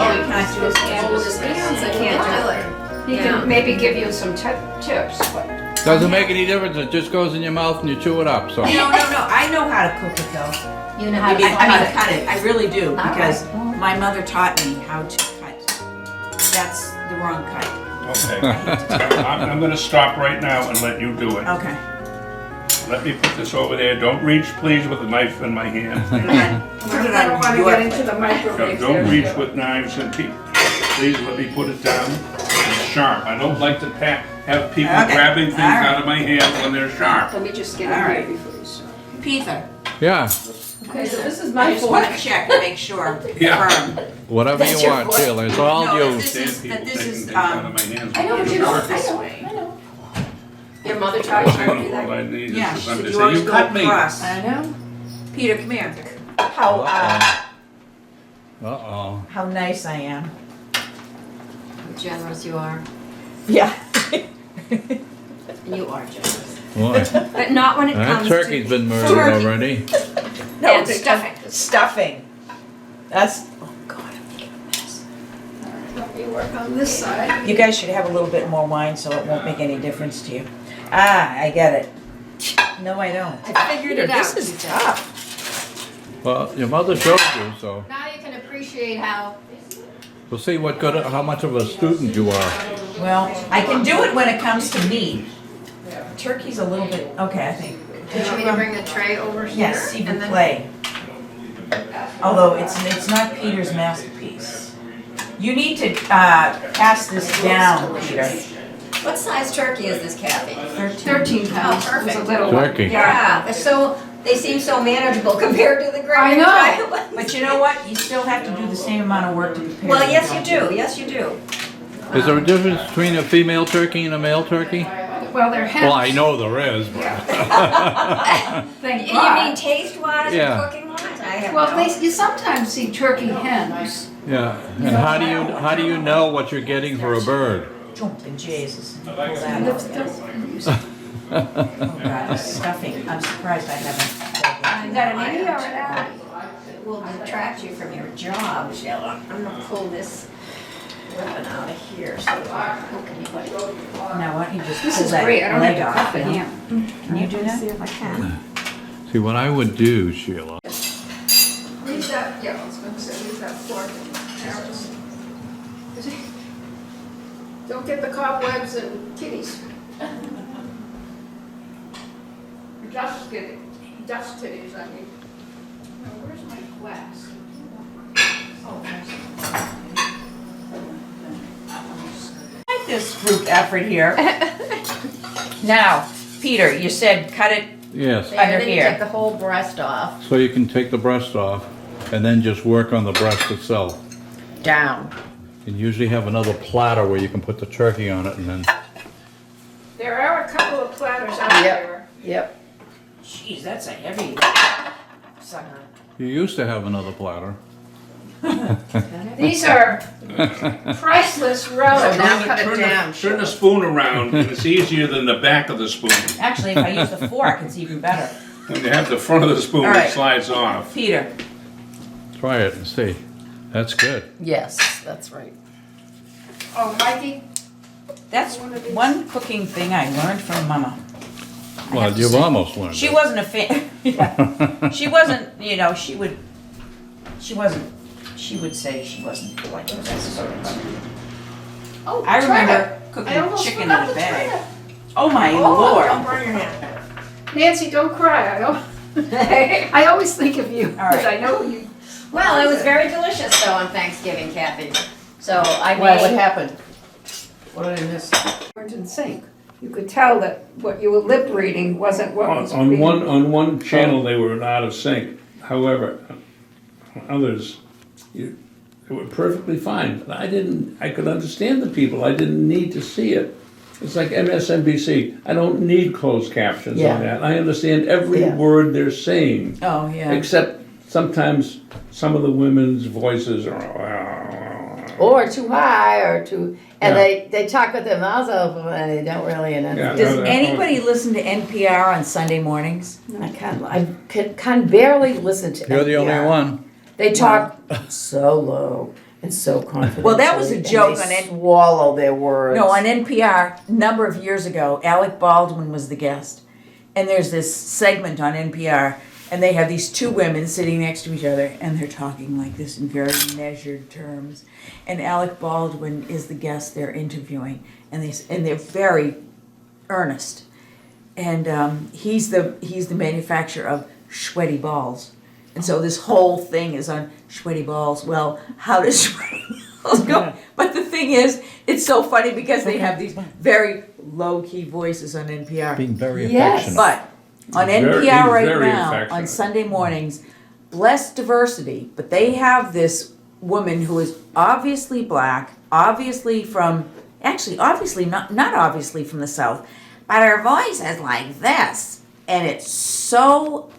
can't. can't do his hands. Hold his hands, I can't do it. He can maybe give you some tips, but Doesn't make any difference, it just goes in your mouth and you chew it up, so. No, I know how to cook it though. You know how to I mean, cut it, I really do, right. because my mother taught me how to cut. That's the wrong cut. Okay. I'm gonna stop right now and let you do it. Okay. Let me put this over there. Don't reach, please, with a knife in my hand. Put it I don't on want to your get into plate. the microwave. Don't reach with knives and please let me put it down. It's sharp. I don't like to have people Okay. grabbing things All right. out of my hand when they're sharp. Let me just get All in right. here before you start. Peter, Yeah, Okay, so this is I my just want fork. to check and make sure. Yeah. Firm. whatever That's you your want, fork. Sheila, it's all No, you. this is, Stand that people this taking is, things out of my hands. I know what when you they're want. sharp. I know. Your mother taught you how to do All that? I need is yeah, for she somebody said to you say, always you go cut me. across. I know. Peter, come here. How, Uh-oh. how nice I am. How generous you are. Yeah. And you are generous. Boy, But not when it that comes to turkey's been murdered turkey. already. No, And stuffing. Stuffing. That's, oh God, I'm making a mess. Let me work on this side. You guys should have a little bit more wine so it won't make any difference to you. Ah, I get it. No, I don't. I figured it out. This is tough. Well, your mother showed you, so Now you can appreciate how. we'll see how much of a student you are. Well, I can do it when it comes to meat. Turkey's a little bit, okay, I think. Do you want me to bring the tray over here? Yes, you and can then- play. Although it's not Peter's masterpiece. You need to pass this down, Peter. What size turkey is this, Kathy? 13 pounds. Oh, perfect. It's a little one. Turkey. Yeah, they seem so manageable compared to the great I know. giant ones. But you know what? You still have to do the same amount of work to prepare. Well, them, yes, don't you do. Yes, you do. Is there a difference between a female turkey and a male turkey? Well, they're hens. Well, I know there is, but. Thank You God. mean taste-wise Yeah. and cooking-wise? I have Well, no. you sometimes see turkey hens. Yeah, and how do you know what you're getting for a bird? Jumping Jesus. Pull that out. Oh God, this stuffing. I'm surprised I haven't. You got an E or an L? It will detract you from your job, Sheila. I'm gonna pull this weapon out of here so it won't poke anybody. Now, why don't you just This pull is that great. I don't leg have to off, cut the you know? ham. Can you do that? See if I can. See, what I would do, Sheila, Leave that, yeah, I was gonna say, leave that fork and arrows. Don't get the cobwebs and kitties. Dust kitties, I mean. Now, where's my glass? Oh, I like this group effort here. Now, Peter, you said cut it. yes, There, Under then you here. take the whole breast off. so you can take the breast off and then just work on the breast itself. Down. You usually have another platter where you can put the turkey on it and then, There are a couple of platters out there. Yep. Jeez, that's a heavy sucker. you used to have another platter. These are priceless relics. now cut it down, Turn the spoon around, and it's easier than the back of the spoon. Actually, if I use the fork, it's even better. When you have the front of the spoon, All right. it slides off. Peter, Try it and see. That's good. Yes, that's right. Oh, Mikey, that's one cooking thing I learned from Mama. Well, you've almost learned She it. wasn't a fan. Yeah. She wasn't, you know, she would say she wasn't like this. oh, I try remember it. cooking I almost chicken in forgot a to try bag. it. Oh my Don't Lord. burn your hand. Nancy, don't cry. I always think of you, All right. because I know you. Well, it was very delicious though on Thanksgiving, Kathy. So I Well, what made, happened? What did I miss? Weren't in sync. You could tell that what you were lip reading wasn't what was On being. on one channel, they were out of sync. However, on others, they were perfectly fine. I could understand the people. I didn't need to see it. It's like MSNBC. I don't need closed captions Yeah. on that. I understand every Yeah. word they're saying, Oh, yeah. except sometimes some of the women's voices are. or too high or too, and Yeah. they talk with their mouths open and they don't really enunciate. Yeah. Does anybody listen to NPR on Sunday mornings? I can barely listen to You're the only NPR. one. They talk so low. and so confident. Well, that was a joke on it. Swallow their words. No, on NPR, a number of years ago, Alec Baldwin was the guest. And there's this segment on NPR, and they have these two women sitting next to each other, and they're talking like this in very measured terms. And Alec Baldwin is the guest they're interviewing, and they're very earnest. And he's the manufacturer of sweaty balls. And so this whole thing is on sweaty balls. Well, how does sweaty balls go? But the thing is, it's so funny because they have these very low-key voices on NPR. Being very Yes. affectionate. But on He's very- NPR he's right very now, on affectionate. Sunday mornings, bless diversity, but they have this woman who is obviously black, obviously from, actually, obviously, not obviously from the South, but her voice is like this, and it's so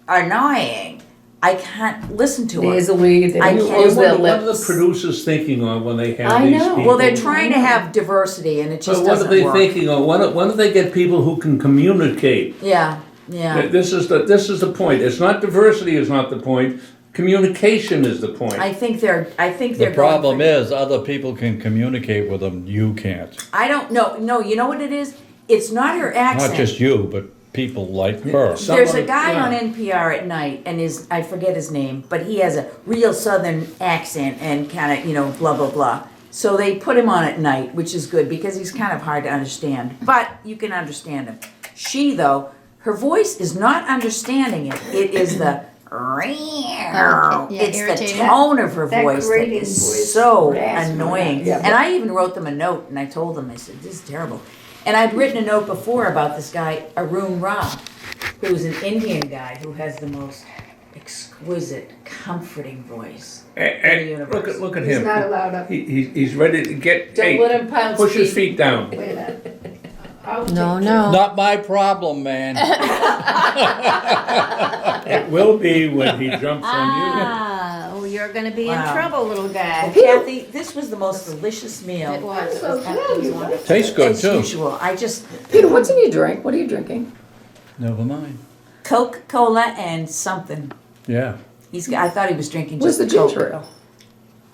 annoying. I can't listen to her. Nasally, they I don't can't- close their What are the lips. producers thinking of when they have I these know. people? Well, they're trying to have diversity, and it just But what are doesn't they work. thinking of? When do they get people who can communicate? Yeah, yeah. This is the point. It's not diversity is not the point. Communication is the point. I think they're The problem is, other people can communicate with them, you can't. I don't know. No, you know what it is? It's not her accent. Not just you, but people like her. There's a Someone- guy yeah. on NPR at night, and I forget his name, but he has a real Southern accent and kind of, blah, blah, blah. So they put him on at night, which is good because he's kind of hard to understand, but you can understand him. She, though, her voice is not understanding it. It is the yeah, it's the irritating. tone of her That voice that grating is voice. so Raspy. annoying. Yeah. And I even wrote them a note, and I told them, I said, this is terrible. And I'd written a note before about this guy, Arun Ra, who's an Indian guy who has the most exquisite, comforting voice. Look at He's him. not allowed up. He's ready to get. Don't hey, let him pounce push his feet. feet down. Wait a minute. I'll No, take- no. Not my problem, man. It will be when he jumps on Ah, oh, you're gonna be in Wow. trouble, little guy. Kathy, this was the most delicious meal. It was. It So was absolutely good. wonderful. Tastes good As too. usual, I just, Peter, what's in your drink? What are you drinking? Never mind. Coca-Cola and something. Yeah, I thought he was drinking Where's just the Coke. ginger ale?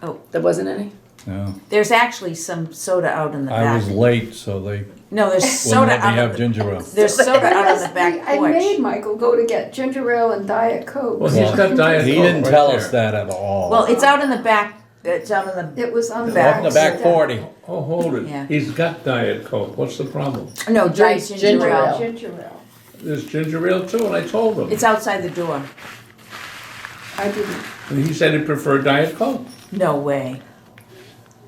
Oh. There wasn't any? no. There's actually some soda out in the I back. was late, so they No, there's wouldn't soda let me out have of ginger ale. There's soda out on the back I made porch. Michael go to get ginger ale and Diet Coke. Well, he's got Diet He Coke didn't right tell there. us that at all. Well, it's out in the back, it's out in the, It was on the Back. back. Up in the back step. 40. Oh, hold it. Yeah. He's got Diet Coke. What's the problem? no, dry Drinks ginger ginger ale. ale. Ginger ale. There's ginger ale too, and I told him. It's outside the door. I didn't. And he said he preferred Diet Coke. No way.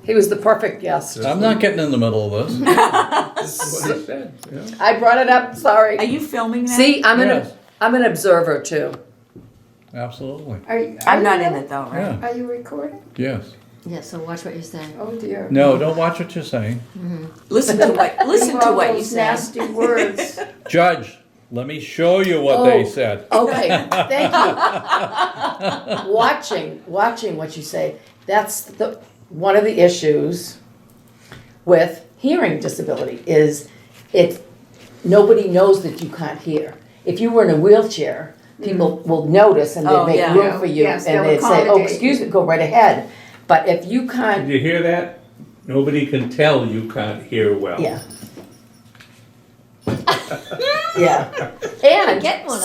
He was the perfect guest. I'm not getting in the middle of this. That's what he said. Yeah. I brought it up, Are sorry. you filming that? See, Yes. I'm an observer too. Absolutely. I'm not in it though, right? Yeah, Are you recording? yes. Yeah, so watch what you're saying. Oh dear. No, don't watch what you're saying. Listen to what All you those say. nasty words. Judge, let me show you what they Oh. said. Okay, thank you. Watching what you say, that's one of the issues with hearing disability is nobody knows that you can't hear. If you were in a wheelchair, people will notice and Oh, they'd make yeah. room for you Yes, and they'll they'd say, oh, accommodate excuse me, go right ahead. But if you Did can't, you hear that? Nobody can tell you can't hear well. yeah. Yeah. And Get one